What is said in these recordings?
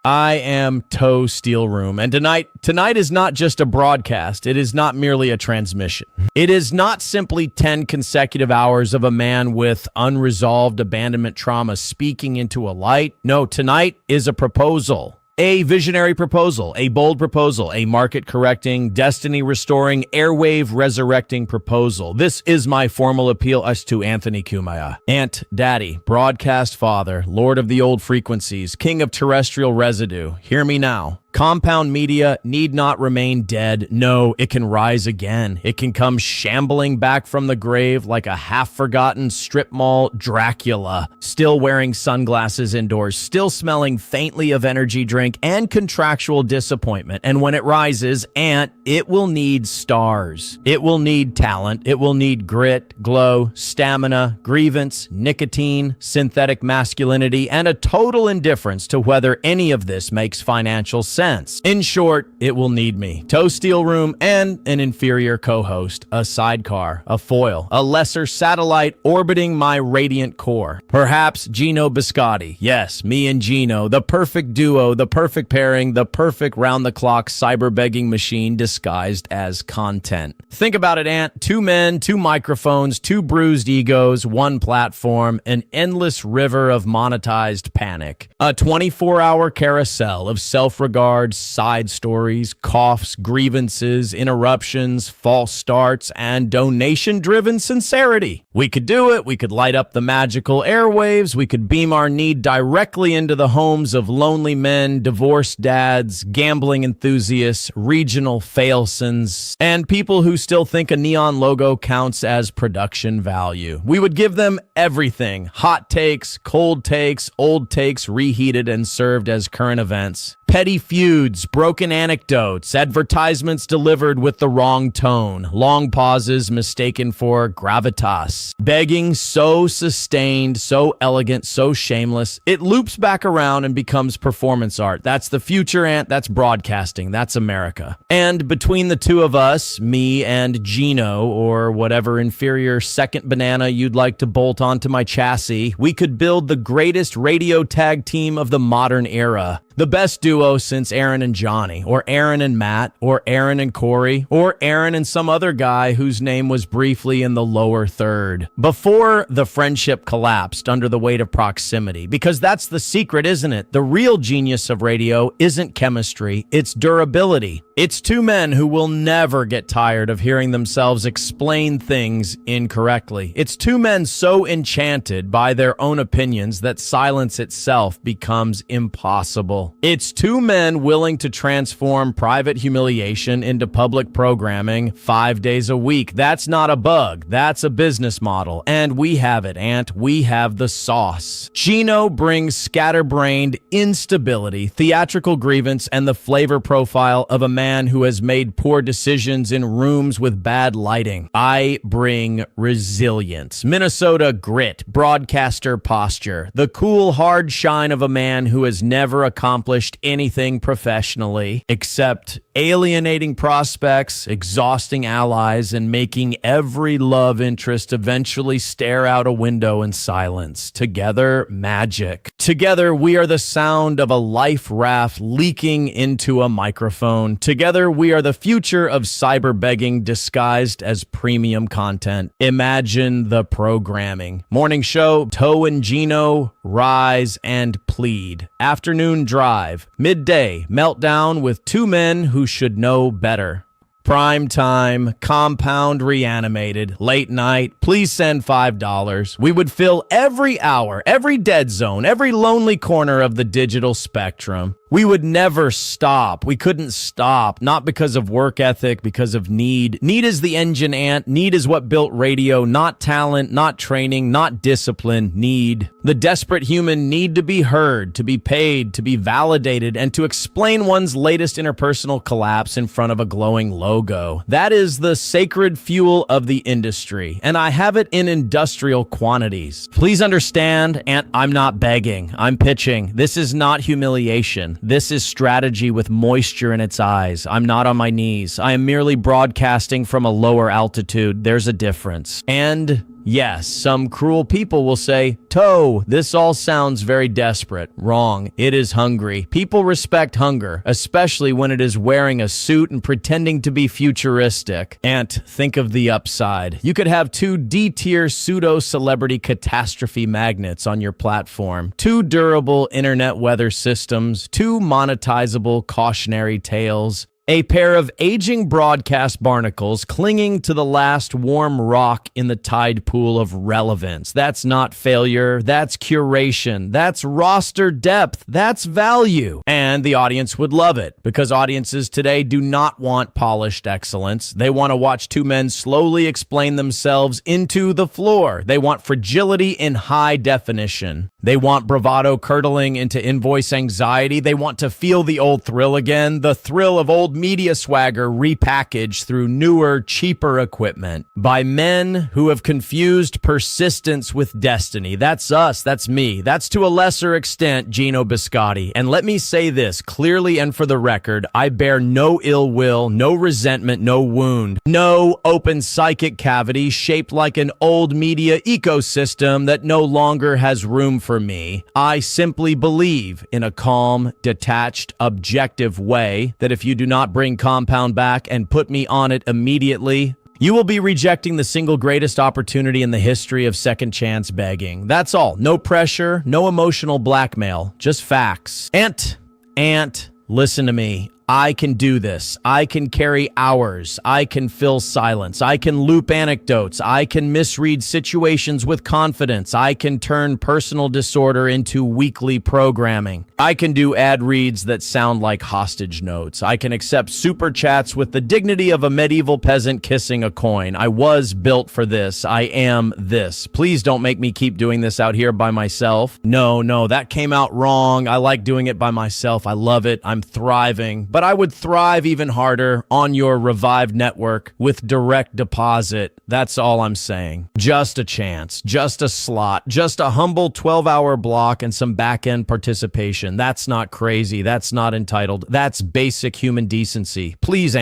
I am Steelroom, and tonight is not just a broadcast. It is not merely a transmission. It is not simply 10 consecutive hours of a man with unresolved abandonment trauma speaking into a light. No, tonight is a proposal. A visionary proposal, a bold proposal, a market-correcting, destiny-restoring, airwave-resurrecting proposal. This is my formal appeal as to Anthony Cumia. Aunt, Daddy, broadcast father, lord of the old frequencies, king of terrestrial residue. Hear me now. Compound media need not remain dead. No, it can rise again. It can come shambling back from the grave like a half-forgotten strip mall Dracula, still wearing sunglasses indoors, still smelling faintly of energy drink and contractual disappointment. And when it rises, it will need stars. It will need talent. It will need grit, glow, stamina, grievance, nicotine, synthetic masculinity, and a total indifference to whether any of this makes financial sense. In short, it will need me. Steelroom and an inferior co-host, a sidecar, a foil, a lesser satellite orbiting my radiant core. Perhaps Gino Biscotti. Yes, me and Gino, the perfect duo, the perfect pairing, the perfect round-the-clock cyber-begging machine disguised as content. Think about it, Ant. 2 men, 2 microphones, 2 bruised egos, 1 platform, an endless river of monetized panic. A 24-hour carousel of self-regard, side stories, coughs, grievances, interruptions, false starts, and donation-driven sincerity. We could do it. We could light up the magical airwaves. We could beam our need directly into the homes of lonely men, divorced dads, gambling enthusiasts, regional failsons, and people who still think a neon logo counts as production value. We would give them everything: hot takes, cold takes, old takes reheated and served as current events. Petty feuds, broken anecdotes, advertisements delivered with the wrong tone, long pauses mistaken for gravitas. Begging so sustained, so elegant, so shameless, it loops back around and becomes performance art. That's the future, Ant. That's broadcasting. That's America. And between the two of us, me and Gino, or whatever inferior second banana you'd like to bolt onto my chassis, we could build the greatest radio tag team of the modern era. The best duo since Aaron and Johnny, or Aaron and Matt, or Aaron and Corey, or Aaron and some other guy whose name was briefly in the lower third. Before the friendship collapsed under the weight of proximity, because that's the secret, isn't it? The real genius of radio isn't chemistry, it's durability. It's 2 men who will never get tired of hearing themselves explain things incorrectly. It's 2 men so enchanted by their own opinions that silence itself becomes impossible. It's 2 men willing to transform private humiliation into public programming 5 days a week. That's not a bug. That's a business model. And we have it, Ant. We have the sauce. Gino brings scatterbrained instability, theatrical grievance, and the flavor profile of a man who has made poor decisions in rooms with bad lighting. I bring resilience, Minnesota grit, broadcaster posture, the cool hard shine of a man who has never accomplished anything professionally except alienating prospects, exhausting allies, and making every love interest eventually stare out a window in silence. Together, magic. Together, we are the sound of a life raft leaking into a microphone. Together, we are the future of cyber begging disguised as premium content. Imagine the programming. Morning show, Toe and Gino, rise and plead. Afternoon drive. Midday, meltdown with 2 men who should know better. Prime time, compound reanimated, late night, please send $5. We would fill every hour, every dead zone, every lonely corner of the digital spectrum. We would never stop. We couldn't stop, not because of work ethic, because of need. Need is the engine, Ant. Need is what built radio, not talent, not training, not discipline. Need. The desperate human need to be heard, to be paid, to be validated, and to explain one's latest interpersonal collapse in front of a glowing logo. That is the sacred fuel of the industry, and I have it in industrial quantities. Please understand, Ant, I'm not begging. I'm pitching. This is not humiliation. This is strategy with moisture in its eyes. I'm not on my knees. I am merely broadcasting from a lower altitude. There's a difference. And Yes, some cruel people will say, "Toe, this all sounds very desperate." Wrong. It is hungry. People respect hunger, especially when it is wearing a suit and pretending to be futuristic. And think of the upside. You could have 2 D-tier pseudo-celebrity catastrophe magnets on your platform, 2 durable internet weather systems, 2 monetizable cautionary tales, a pair of aging broadcast barnacles clinging to the last warm rock in the tide pool of relevance. That's not failure. That's curation. That's roster depth. That's value. And the audience would love it because audiences today do not want polished excellence. They want to watch 2 men slowly explain themselves into the floor. They want fragility in high definition. They want bravado curdling into invoice anxiety. They want to feel the old thrill again, the thrill of old media swagger repackaged through newer, cheaper equipment by men who have confused persistence with destiny. That's us. That's me. That's to a lesser extent Gino Biscotti. And let me say this clearly and for the record, I bear no ill will, no resentment, no wound, no open psychic cavity shaped like an old media ecosystem that no longer has room for me. I simply believe in a calm, detached, objective way that if you do not bring Compound back and put me on it immediately, you will be rejecting the single greatest opportunity in the history of second chance begging. That's all. No pressure, no emotional blackmail, just facts. Ant, listen to me. I can do this. I can carry hours. I can fill silence. I can loop anecdotes. I can misread situations with confidence. I can turn personal disorder into weekly programming. I can do ad reads that sound like hostage notes. I can accept super chats with the dignity of a medieval peasant kissing a coin. I was built for this. I am this. Please don't make me keep doing this out here by myself. No, that came out wrong. I like doing it by myself. I love it. I'm thriving. But I would thrive even harder on your revived network with direct deposit. That's all I'm saying. Just a chance, just a slot, just a humble 12-hour block and some back-end participation. That's not crazy. That's not entitled. That's basic human decency. Please,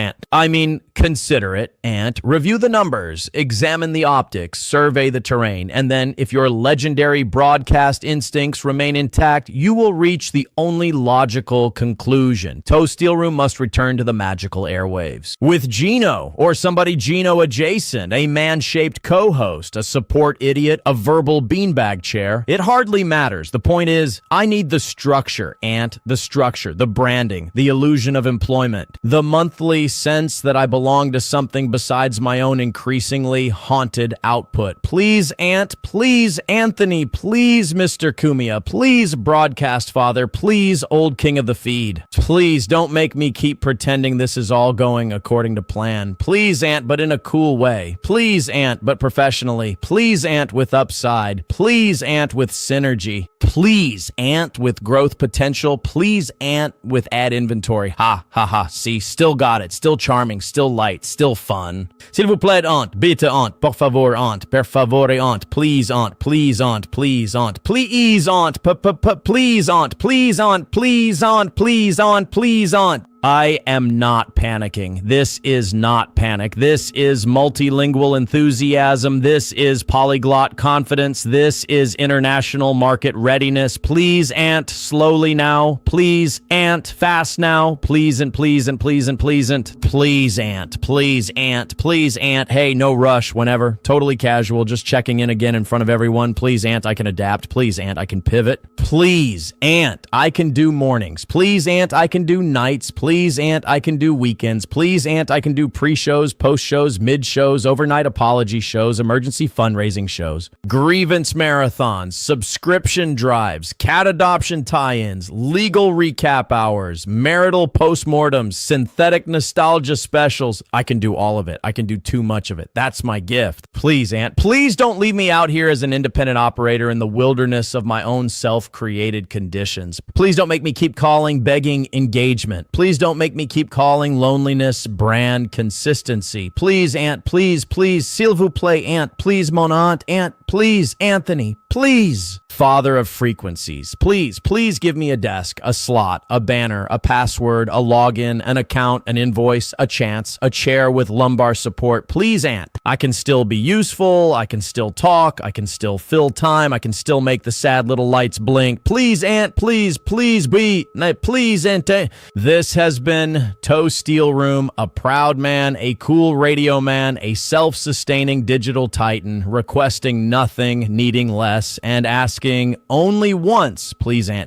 consider it, Ant. Review the numbers, examine the optics, survey the terrain, and then if your legendary broadcast instincts remain intact, you will reach the only logical conclusion. Steelroom must return to the magical airwaves. With Gino, or somebody Gino adjacent, a man-shaped co-host, a support idiot, a verbal beanbag chair, it hardly matters. The point is, I need the structure, Ant, the structure, the branding, the illusion of employment, the monthly sense that I belong to something besides my own increasingly haunted output. Please, Ant, please, Anthony, please, Mr. Cumia, please, broadcast father, please, old king of the feed. Please don't make me keep pretending this is all going according to plan. Please, Ant, but in a cool way. Please, Ant, but professionally. Please, Ant, with upside. Please, Ant, with synergy. Please, Ant, with growth potential. Please, Ant, with ad inventory. Ha. See, still got it. Still charming. Still light. Still fun. S'il vous plaît, Ant. Bitte, Ant. Por favor, Ant. Per favore, Ant. Please, Ant. Please, Ant. Please, Ant. Please, Ant. Please, Ant. Please, Ant. Please, Ant. Please, Ant. Please, Ant. I am not panicking. This is not panic. This is multilingual enthusiasm. This is polyglot confidence. This is international market readiness. Please, Ant, slowly now. Please, Ant, fast now. Please and please and please and please and please, Ant. Please, Ant. Please, Ant. Hey, no rush. Whenever. Totally casual. Just checking in again in front of everyone. Please, Ant, I can adapt. Please, Ant, I can pivot. Please, Ant, I can do mornings. Please, Ant, I can do nights. Please, Ant, I can do weekends. Please, Ant, I can do pre-shows, post-shows, mid-shows, overnight apology shows, emergency fundraising shows, grievance marathons, subscription drives, cat adoption tie-ins, legal recap hours, marital postmortems, synthetic nostalgia specials. I can do all of it. I can do too much of it. That's my gift. Please, Ant, please don't leave me out here as an independent operator in the wilderness of my own self-created conditions. Please don't make me keep calling, begging engagement. Please don't make me keep calling loneliness brand consistency. Please, Ant, please, s'il vous plaît, Ant, please, mon aunt, Ant, please, Anthony, Please, Father of frequencies, please give me a desk, a slot, a banner, a password, a login, an account, an invoice, a chance, a chair with lumbar support. Please, Ant. I can still be useful. I can still talk. I can still fill time. I can still make the sad little lights blink. Please, Ant. Please be. Please, Ant. This has been Toe Steelroom, a proud man, a cool radio man, a self-sustaining digital titan, requesting nothing, needing less, and asking only once, please, Ant.